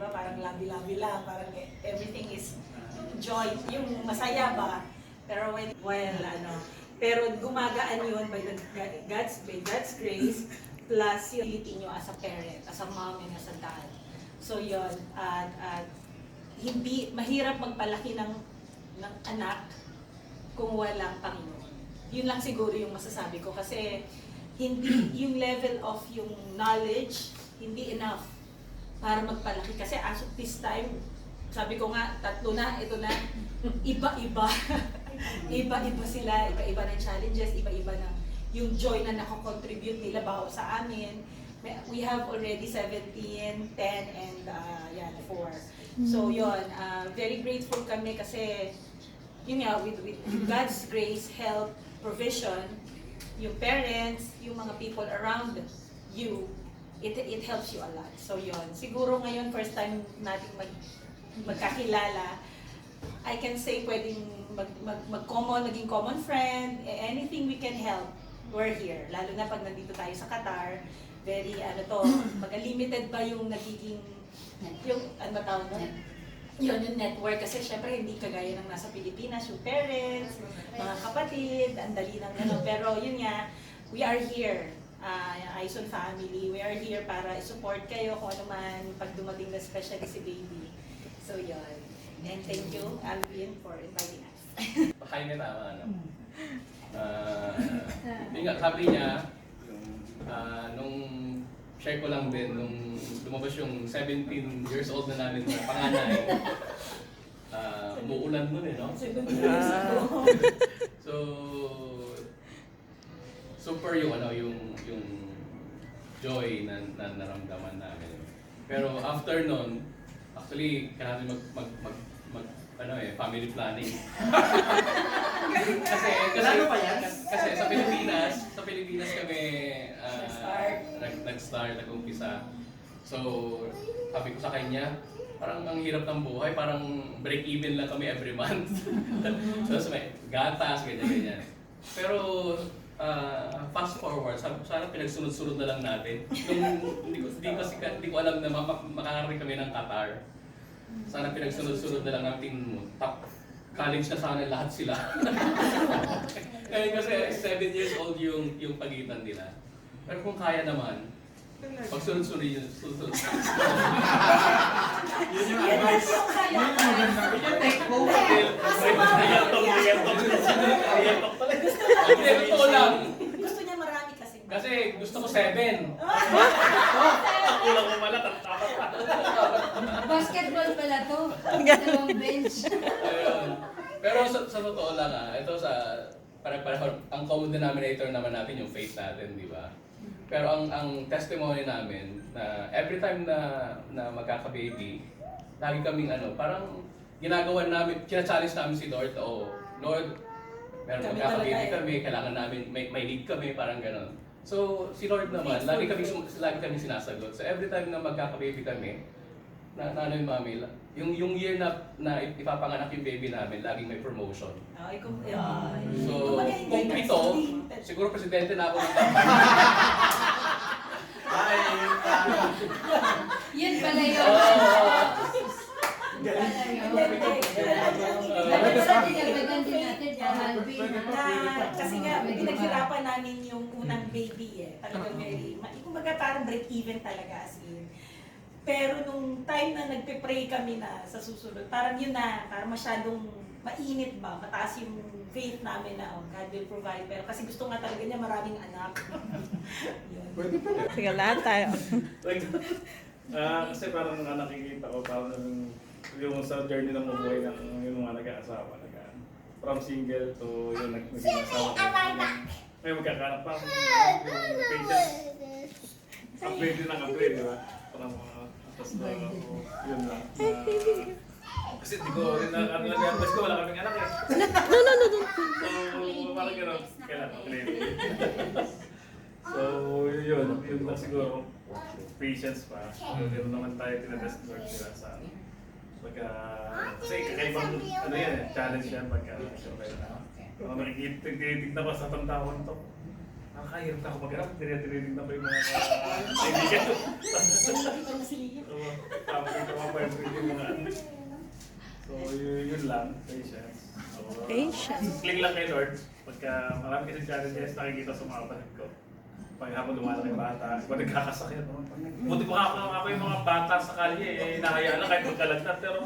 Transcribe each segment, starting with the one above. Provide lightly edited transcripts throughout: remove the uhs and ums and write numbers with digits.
ba? Parang labi-labi lang, parang everything is joy, yung masaya ba? Pero pero gumagaan yun by God's grace, plus yung ability nyo as a parent, as a mom and as a dad. So yun, at hindi, mahirap magpalaki ng anak kung walang Panginoon. Yun lang siguro yung masasabi ko kasi hindi yung level of yung knowledge, hindi enough para magpalaki. Kasi as of this time, sabi ko nga, 3 na, ito na, iba-iba. Iba-iba sila, iba-iba ng challenges, iba-iba ng yung joy na nakakontribute nila bago sa amin. We have already 17, 10, and 4. So yun, very grateful kami kasi yun nga, with God's grace, help, provision, yung parents, yung mga people around you, it helps you a lot. So yun, siguro ngayon first time natin magkakilala, I can say pwedeng maging common friend, anything we can help, we're here. Lalo na pag nandito tayo sa Qatar, very limited ba yung nagiging, yung tawag doon? Yun yung network kasi syempre hindi kagaya ng nasa Pilipinas, yung parents, mga kapatid, ang dali ng pero yun nga, we are here, Aison family, we are here para support kayo kung ano man pag dumating na especially si baby. So yun. And thank you, Alvin, for inviting us. Pakain na tama, ano? Yun nga, sabi niya, nung share ko lang din, nung lumabas yung 17 years old na namin na panganay, umuulan nun no? 17 years ago. So, super yung joy na naramdaman namin. Pero after nun, actually, kailangan family planning. kasi sa Pilipinas kami nag-umpisa. So, sabi ko sa kanya, parang ang hirap ng buhay, parang break even lang kami every month. So, may gatas, ganyan. Pero, fast forward, sana pinagsunod-sunod na lang natin. Hindi ko alam na makakarating kami ng Qatar. Sana pinagsunod-sunod na lang natin top college na sana lahat sila. Ngayon kasi 7 years old yung pagitan nila. Pero kung kaya naman, pagsunod-sunod yun. Yun yung advice. Yun yung maganda. Yun yung take home. Totoo lang. Gusto niya marami kasi. Kasi gusto ko 7. Kulang mo pala, tapat pa. Basketball pala to. Dalawang bench. Ayun. Pero sa totoo lang ito parang ang common denominator naman natin yung faith natin, di ba? Pero ang testimony namin na every time na magkaka-baby, lagi kaming parang ginagawa namin, kina-challenge namin si Lord, Lord, meron magkaka-baby kami, kailangan namin, may need kami, parang gano'n. So, si Lord naman, lagi kami sinasagot. So, every time na magkaka-baby kami, yung mami, yung year na ipapanganak yung baby namin, laging may promotion. So, kung ito, siguro presidente na ako ng Yun pala yun. Kasi nga, pinaghirapan namin yung unang baby Talagang kumbaga parang break even talaga as in. Pero nung time na nagpe-pray kami na sa susunod, parang yun na, parang masyadong mainit ba, mataas yung faith namin na God will provide. Pero kasi gusto nga talaga niya maraming anak. Pwede pa. Sige, lahat tayo. Kasi parang nakikita ko, parang yung sa journey ng mabuhay ng yung mga nag-aasawa. From single to yung naging asawa. May magkakanak pa. Yung patience. Upgrade din ang upgrade, di ba? Parang tapos yun lang. Kasi di ko rin nag-advise ko, wala kaming anak No. So, parang gano'n, kailangan upgrade. So, yun lang siguro. Patience pa. Meron naman tayo tinatest work nila sa kasi kakaibang challenge yan pagka tinitignan ko sa tamtawan to. Nakakahirap na ako mag-arap, tinitignan pa yung mga kaibigan. Nakikita mo si Leo. Tapos ito pa lang, patience. So, Patience. Cling lang kay Lord. Pagka marami kasi challenges nakikita sa mga kapatid ko. Pag habang lumalaki yung bata, iba nagkakasakit. Buti pa ako yung mga bata sa kalye, hinahayaan lang kahit magkalagnan. Pero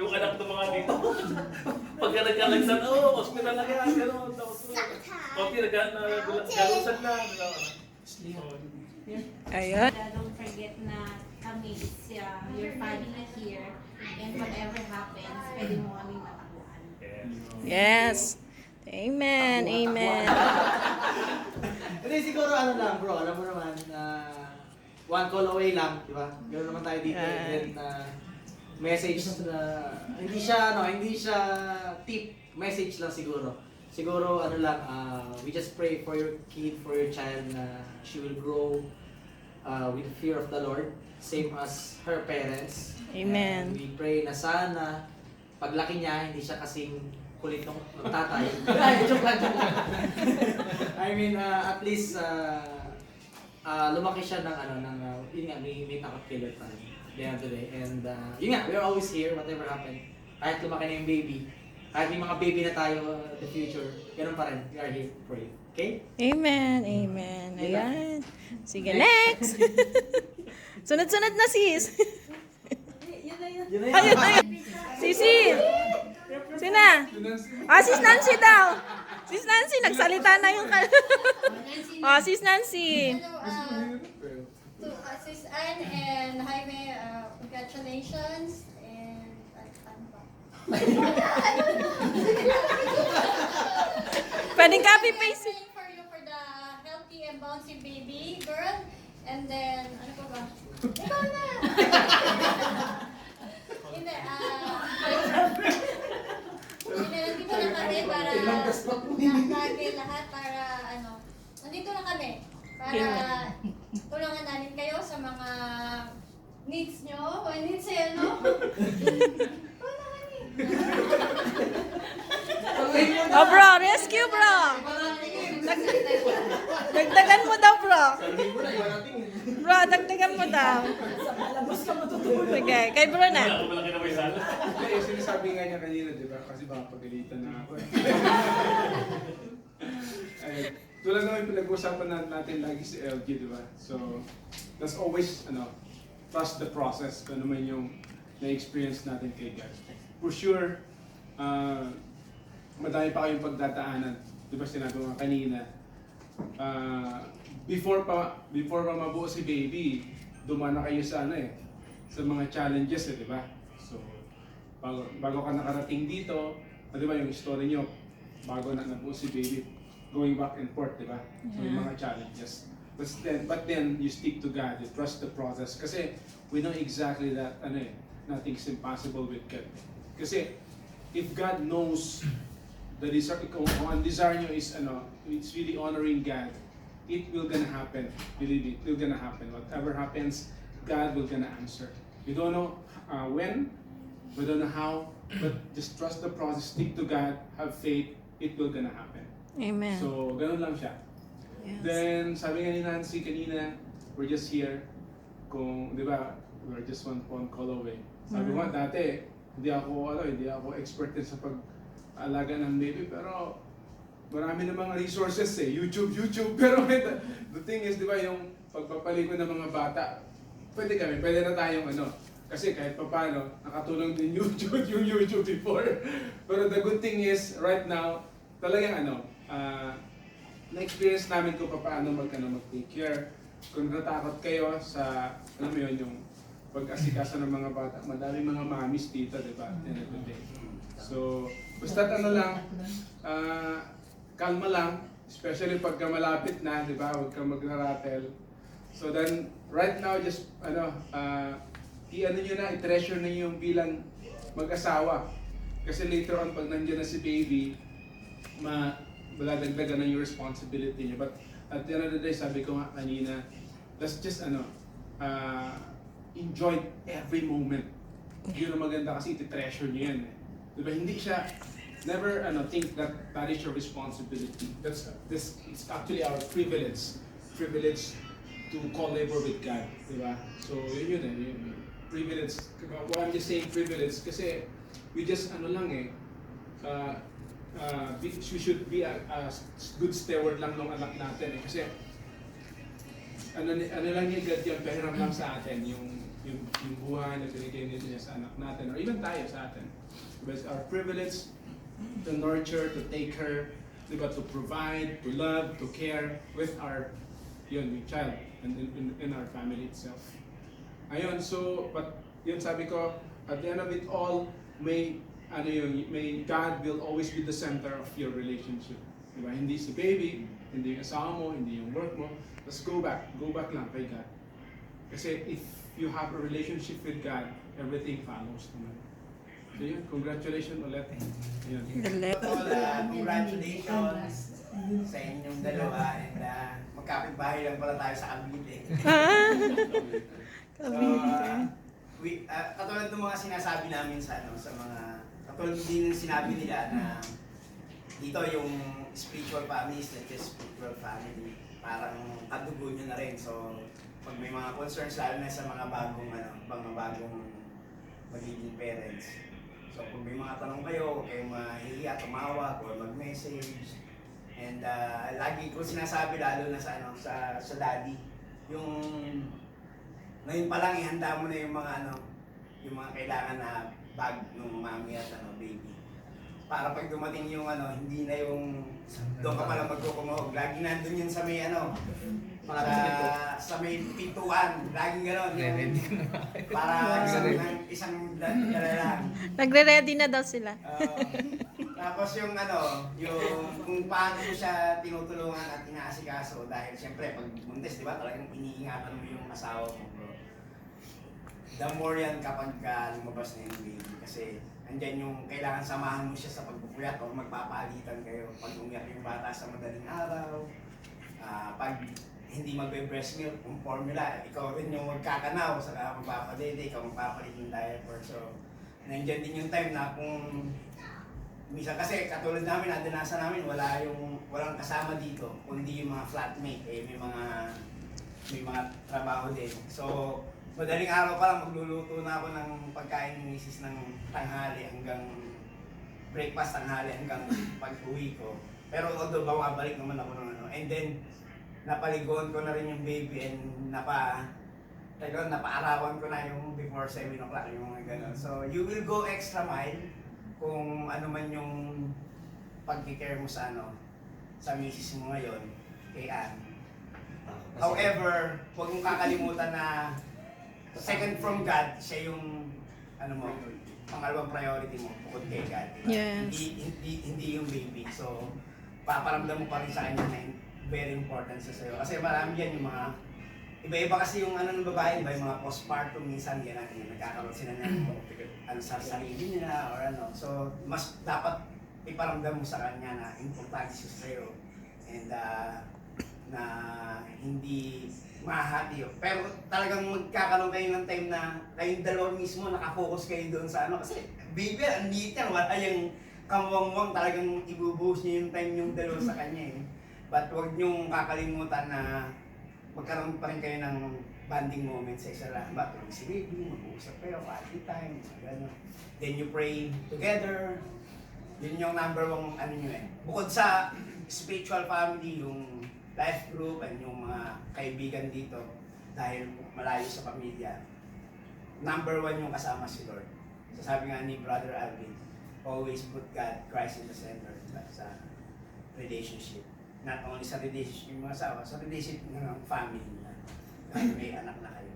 yung anak ng mga dito, pagka nagkalagnan, hospital na kaya, gano'n. Tapos, konti nagkalusan lang. Ayan. Don't forget na kami is your family here and whatever happens, pwede mo kaming matakuan. Yes. Amen. Amen. Hindi, siguro ano lang bro, alam mo naman, one call away lang, di ba? Ganoon naman tayo dito. Yan. Then, message na, hindi siya tip, message lang siguro. Siguro, ano lang, we just pray for your kid, for your child na she will grow with the fear of the Lord, same as her parents. Amen. And we pray na sana, paglaki niya, hindi siya kasing kulit ng tatay. Ay, joke lang. I mean, at least, lumaki siya ng, yun nga, may takot kay Lord pa rin. At the end of the day. And, yun nga, we're always here, whatever happened. Kahit lumaki na yung baby, kahit may mga baby na tayo in the future, ganun pa rin, we are here for you. Okay? Amen. Amen. Ayan. Sige, next. Sunod-sunod na, sis. Yun na yun. Ayun, ayun. Sisi. Sina? Sis Nancy daw. Sis Nancy, nagsalita na yung Sis Nancy. Hello, to Sis Anne and Jaime, congratulations and ano ba? Pwedeng copy-paste. Praying for you for the healthy and bouncy baby girl. And then, ano pa ba? Ikaw na! Hindi, nandito na kami para lagi lahat para nandito na kami para tulungan namin kayo sa mga needs nyo. O needs eh, no? Wala kami. Oh bro, rescue bro. Dagdagan mo daw bro. Bro, dagdagan mo daw. Sige, kay bro na. Wala ko malaki na may sala. Hindi, sinasabi nga niya kanina, di ba? Kasi baka pagalitan na ako eh. Ay, tulad naman yung pinag-usapan natin lagi si LG, di ba? So, that's always, trust the process. Kung naman yung na-experience natin kay God. For sure, madami pa kayong pagdadaanan. Di ba sinabi nga kanina, before pa mabuo si baby, dumana kayo sa sa mga challenges di ba? So, bago ka nakarating dito, di ba yung story nyo, bago na nabuo si baby, going back and forth, di ba? So, yung mga challenges. But then, you stick to God, you trust the process. Kasi, we know exactly that, nothing's impossible with God. Kasi, if God knows the desire, kung ang desire nyo is, it's really honoring God, it will gonna happen. Believe it will gonna happen. Whatever happens, God will gonna answer. We don't know when, we don't know how, but just trust the process, stick to God, have faith, it will gonna happen. Amen. So, ganun lang siya. Yes. Then, sabi nga ni Nancy kanina, we're just here. Kung, di ba, we're just one phone call away. Sabi ko nga, dati, hindi ako expert din sa pag-alaga ng baby, pero marami na mga resources YouTube. Pero the thing is, di ba, yung pagpapaligo ng mga bata, pwede na tayong kasi kahit papano, nakatulong din yung YouTube before. Pero the good thing is, right now, talagang na-experience namin kung paano mag-take care. Kung natakot kayo sa, alam mo yun, yung pag-asikaso ng mga bata, madaming mga mamis dito, di ba? At the end of the day. So, basta kalma lang, especially pagka malapit na, di ba? Huwag kang magnaratel. So then, right now, just, i-treasure na yung bilang mag-asawa. Kasi later on, pag nandiyan na si baby, maladagdagan na yung responsibility niya. But at the end of the day, sabi ko nga kanina, let's just, enjoy every moment. Yun ang maganda kasi iti-treasure niyo yan. Diba? Hindi siya, never think that that is your responsibility. It's actually our privilege to co-labor with God, di ba? So yun. Privilege. Why I'm just saying privilege kasi we just ano lang eh, we should be a good steward lang ng anak natin eh. Kasi ano lang niya God yan, pahiram lang sa atin yung buhay na binigay niya sa anak natin or even tayo sa atin. It's our privilege to nurture, to take care, diba, to provide, to love, to care with our yung child and in our family itself. Ayun, so, but yun sabi ko, at the end of it all, may God will always be the center of your relationship. Diba? Hindi si baby, hindi yung asawa mo, hindi yung work mo. Let's go back lang kay God. Kasi if you have a relationship with God, everything follows naman. So yun, congratulations ulit. Yun. Congratulations sa inyong dalawa and magkapit-bahay lang pala tayo sa Cavite. Katulad ng mga sinasabi namin sa mga katulad din ng sinabi nila na dito yung spiritual family is not just spiritual family, parang kadugo nyo na rin. So pag may mga concerns lalo na sa mga bagong magiging parents. So kung may mga tanong kayo, huwag kayong mahihiya, tumawag or mag-message. And lagi ko sinasabi lalo na sa daddy, yung ngayon pa lang ihanda mo na yung mga kailangan na bag ng mami at baby. Para pag dumating yung hindi na yung doon ka pala magkukumahog. Lagi nandun yun sa may sa may pintuan. Laging gano'n. Para isang dala lang. Nagre-ready na daw sila. Tapos yung kung paano mo siya tinutulungan at inaasikaso dahil siyempre pag buntis, di ba, talagang iniingatan mo yung asawa mo, bro. The more yan kapag lumabas na yung baby kasi andyan yung kailangan samahan mo siya sa pagpupuyat o magpapalitan kayo pag umiyak yung bata sa madaling araw. Pag hindi magbe-breast milk, kung formula, ikaw rin yung magkakanaw, saka magpapadede, ikaw magpapalit yung diaper. So, nandiyan din yung time na kung minsan kasi katulad namin, nadanasan namin, walang kasama dito, kundi yung mga flatmate, may mga trabaho din. So, madaling araw pa lang magluluto na ako ng pagkain ng misis ng tanghali hanggang breakfast tanghali hanggang pag-uwi ko. Pero although bumabalik naman ako ng and then napaliguan ko na rin yung baby and napaarawan ko na yung before 7 o'clock yung mga gano'n. So, you will go extra mile kung ano man yung pag-care mo sa misis mo ngayon, kay Ann. However, huwag mong kakalimutan na second from God, siya yung pangalawang priority mo bukod kay God. Diba? Yes. Hindi yung baby. So, paparamdam mo pa rin sa kanya na very important sa sa'yo. Kasi marami yan yung mga iba-iba kasi yung ng babae, yung mga postpartum minsan yan nagkakaroon sila ng sa sarili nila or So, mas dapat iparamdam mo sa kanya na importante siya sa'yo and na hindi mahati. Pero talagang magkakaroon kayo ng time na kayong dalawa mismo nakafocus kayo doon sa kasi baby, ang liit yan, wala yung kamwang-wang, talagang ibubuhos niyo yung time yung dalawa sa kanya eh. But huwag niyong kakalimutan na magkaroon pa rin kayo ng bonding moments sa isa lang. Tulog si baby, mag-uusap kayo, quality time, gano'n. Then you pray together. Yun yung number one nyo eh. Bukod sa spiritual family, yung life group and yung mga kaibigan dito dahil malayo sa pamilya. Number one yung kasama si Lord. So sabi nga ni Brother Alvin, always put God, Christ in the center sa relationship. Not only sa relationship yung mga asawa, sa relationship ng family nila. Dahil may anak na kayo.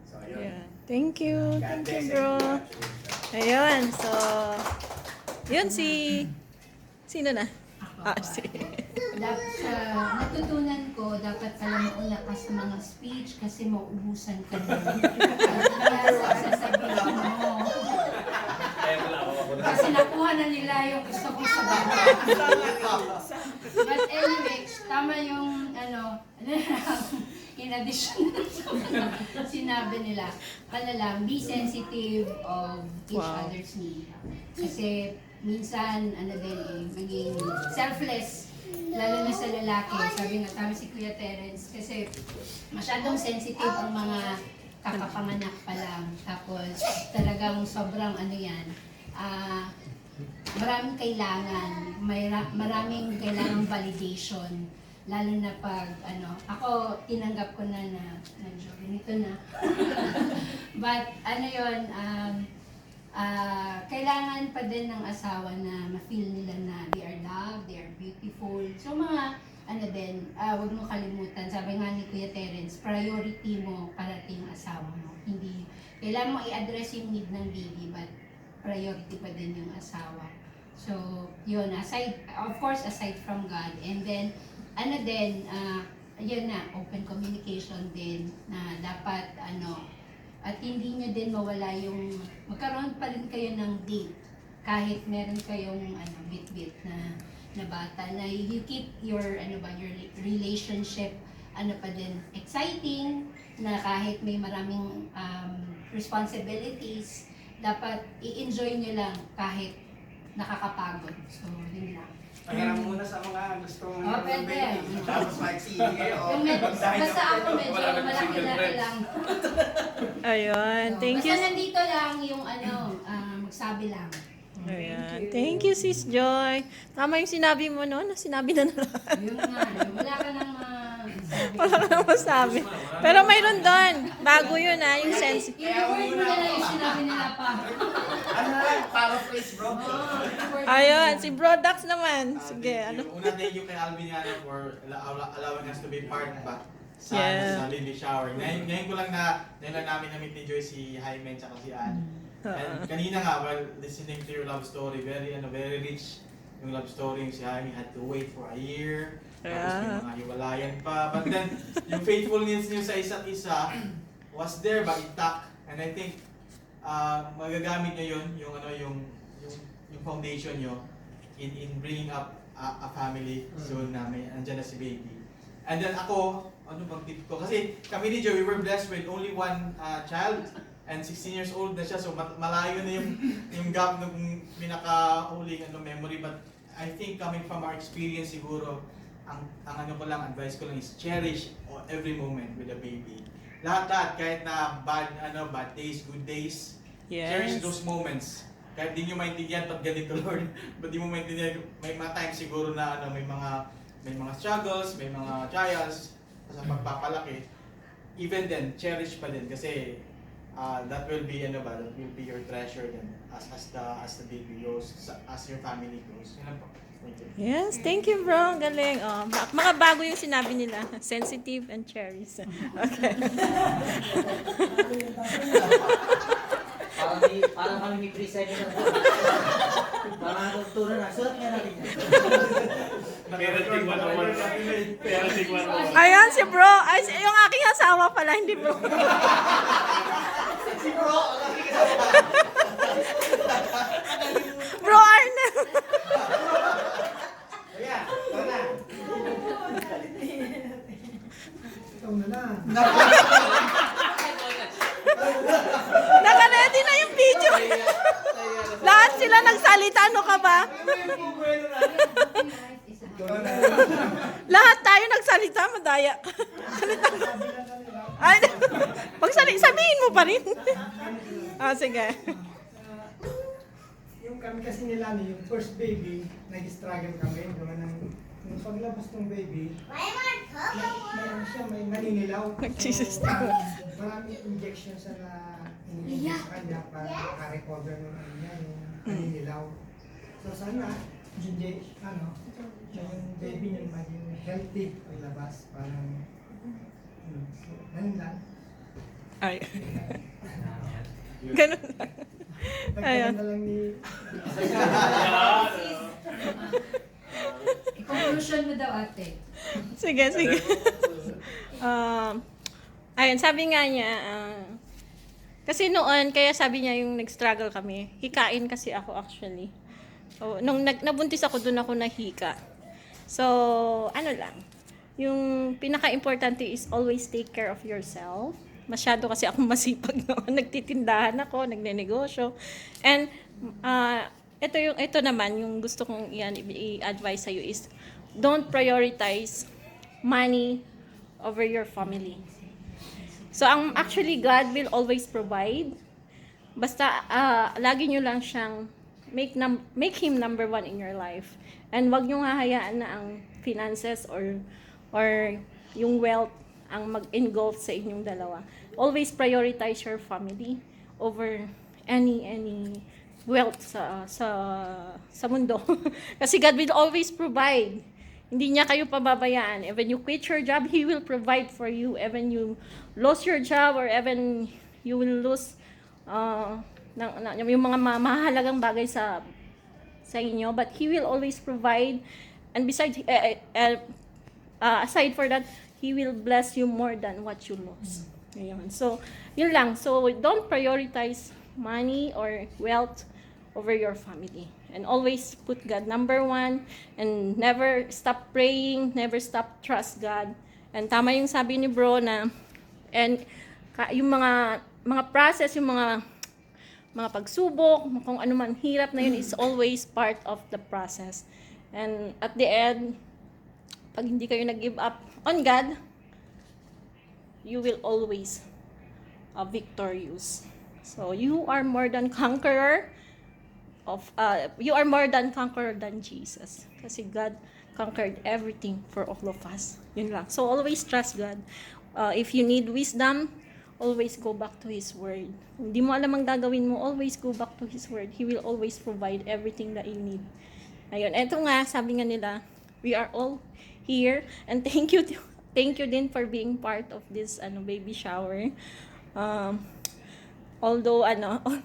So, yun. Yeah. Thank you. God Thank bless you, bro. and Ayun, so, yun sino na? Si Natutunan ko, dapat pala maulakas ng mga speech kasi mauubusan ka na. Kaya sasabihin mo. Kasi nakuha na nila yung gusto kong sabahan. But anyway, tama yung in addition na sinabi nila, be sensitive of each other's need. Kasi minsan, maging selfless, lalo na sa lalaki. Sabi nga, tama si Kuya Terence, kasi masyadong sensitive ang mga kakapanganak pa lang. Tapos, talaga talagang sobrang ano yan, maraming kailangan, maraming kailangang validation, lalo na pag ano, ako tinanggap ko na medyo ganito na. But ano yun, kailangan pa din ng asawa na ma-feel nila na they are loved, they are beautiful. So mga ano din, huwag mo kalimutan, sabi nga ni Kuya Terence, priority mo parating asawa mo. Hindi, kailangan mo i-address yung need ng baby, but priority pa din yung asawa. So, yun, of course, aside from God. And then, ano din, yun na, open communication din, na dapat, at hindi nyo din mawala yung, magkaroon pa rin kayo ng date, kahit meron kayong, bit-bit na bata, na you keep your, your relationship, pa din, exciting, na kahit may maraming responsibilities, dapat i-enjoy nyo lang kahit nakakapagod. So, yun lang. Pagkaram muna sa mga gustong pwede. tapos mag-sili kayo. Basta ako medyo malaki-laki lang. Ayun, thank you. Basta nandito lang yung magsabi lang. Ayan. Thank you, Sis Joy. Tama yung sinabi mo, no? Sinabi na lahat. Yun nga, wala ka nang sabi. Wala ka nang masabi. Pero mayroon doon. Bago yun, yung sense. I-reword mo na lang yung sinabi nila pa. Ano na lang, paraphrase bro. Ayun, si Brodax naman. Sige, ano? Una, thank you kay Alvin for allowing us to be part sa Yeah. baby shower. Ngayon ko lang namin na-meet ni Joy si Jaime at si Ann. And kanina nga, while listening to your love story, very rich yung love story. Si Jaime had to wait for a year. Tapos may mga hiwalayan pa. But then, yung faithfulness niyo sa isa't isa was there but intact. And I think, magagamit niyo yun, yung foundation niyo in bringing up a family soon na andyan na si baby. And then ako, ano bang tip ko? Kasi kami ni Joe, we were blessed with only one child. And 16 years old na siya, so malayo na yung gap ng pinakahuling memory. But I think coming from our experience siguro, ang advice ko lang is cherish every moment with the baby. Lahat, kahit na bad days, good days, cherish those moments. Kahit di nyo maintindihan pag ganito, Lord, but di mo maintindihan, may mga times siguro na may mga struggles, may mga trials sa pagpapalaki. Even then, cherish pa din kasi that will be your treasure then as the baby grows, as your family grows. Yun lang po. Thank you. Yes, thank you, bro. Ang galing. Mga bago yung sinabi nila. Sensitive and cherish. Okay. Parang kami ni Chris ay parang natutunan na. Sulat nga natin yan. Parenting 101. Parenting 101. Ayan, si bro. Ay, yung aking asawa pala, hindi bro. Si bro, Bro Arnel. Kaya, tara. Ikaw na lang. Naka-ready na yung video. Lahat sila nagsalita. Ano ka ba? Lahat tayo nagsalita. Madaya ka. Salita ka. Ay, sabihin mo pa rin. Sige. Yung kami kasi nila yung first baby, nag-struggle kami. Yung paglabas ng baby, may maninilaw. Nag-Jesus. Maraming injection na inigay sa kanya para makarecover ng yung maninilaw. So sana, yung baby niya maging healthy paglabas. Parang, so, ganun lang. Ay. Ganun lang. Tagtagan na lang ni... Conclusion mo daw, ate. Sige. Ayun, sabi nga niya, kasi noon, kaya sabi niya yung nag-struggle kami, hikain kasi ako actually. So, nung nabuntis ako, doon ako nahika. So, ano lang, yung pinaka-importante is always take care of yourself. Masyado kasi akong masipag noon. Nagtitindahan ako, nagnenegosyo. And, ito naman, yung gusto kong i-advise sa'yo is, don't prioritize money over your family. So, actually, God will always provide. basta lagi nyo lang siyang make him number one in your life. And wag nyo hahayaan na ang finances or yung wealth ang mag-engulf sa inyong dalawa. Always prioritize your family over any wealth sa mundo. Kasi God will always provide. Hindi niya kayo pababayaan. Even you quit your job, He will provide for you. Even you lose your job or even you will lose yung mga mahalagang bagay sa inyo, but He will always provide. And besides, aside for that, He will bless you more than what you lose. Ayun. So, yun lang. So, don't prioritize money or wealth over your family. And always put God number one and never stop praying, never stop trust God. And tama yung sabi ni bro na yung mga process, yung mga pagsubok, kung ano man hirap na yun is always part of the process. And at the end, pag hindi kayo nag-give up on God, you will always victorious. So you are more than conqueror you are more than conqueror than Jesus. Kasi God conquered everything for all of us. Yun lang. So always trust God. If you need wisdom, always go back to His Word. Kung di mo alam ang gagawin mo, always go back to His Word. He will always provide everything that you need. Ayun. Eto nga, sabi nga nila, we are all here. And thank you din for being part of this baby shower. Although,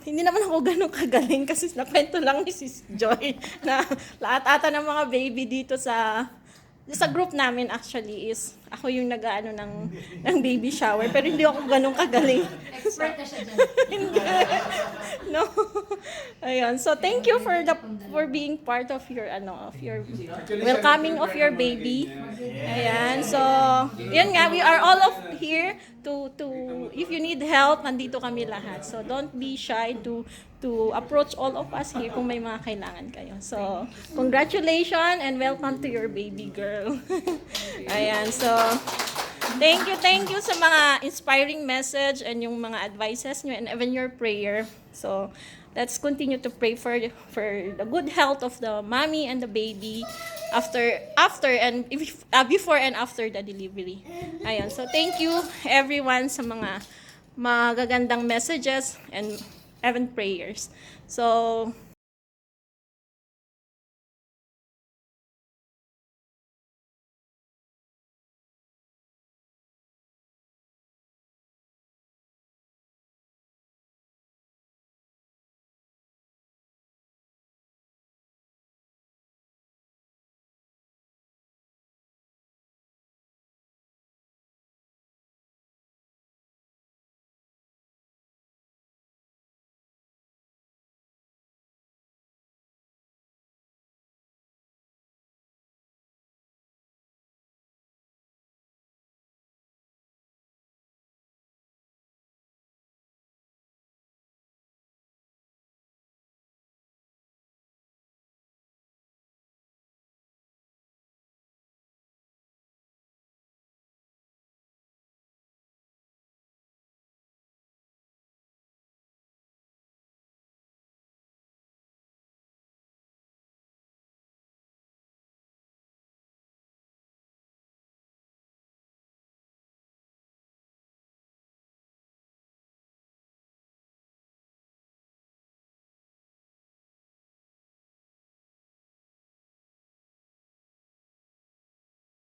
hindi naman ako ganun kagaling kasi nakwento lang ni Sis Joy na lahat ata ng mga baby dito sa group namin actually is ako yung nag-aano ng baby shower pero hindi ako ganun kagaling. Expert na siya dyan. Hindi. No. Ayun. So thank you for being part of your welcoming of your baby. Ayan. So, yun nga, we are all of here to if you need help, nandito kami lahat. So don't be shy to approach all of us here kung may mga kailangan kayo. So, congratulations and welcome to your baby girl. Ayan. So, thank you sa mga inspiring message and yung mga advices nyo and even your prayer. So, let's continue to pray for the good health of the mommy and the baby before and after the delivery. Ayun. So, thank you everyone sa mga magagandang messages and even prayers. So,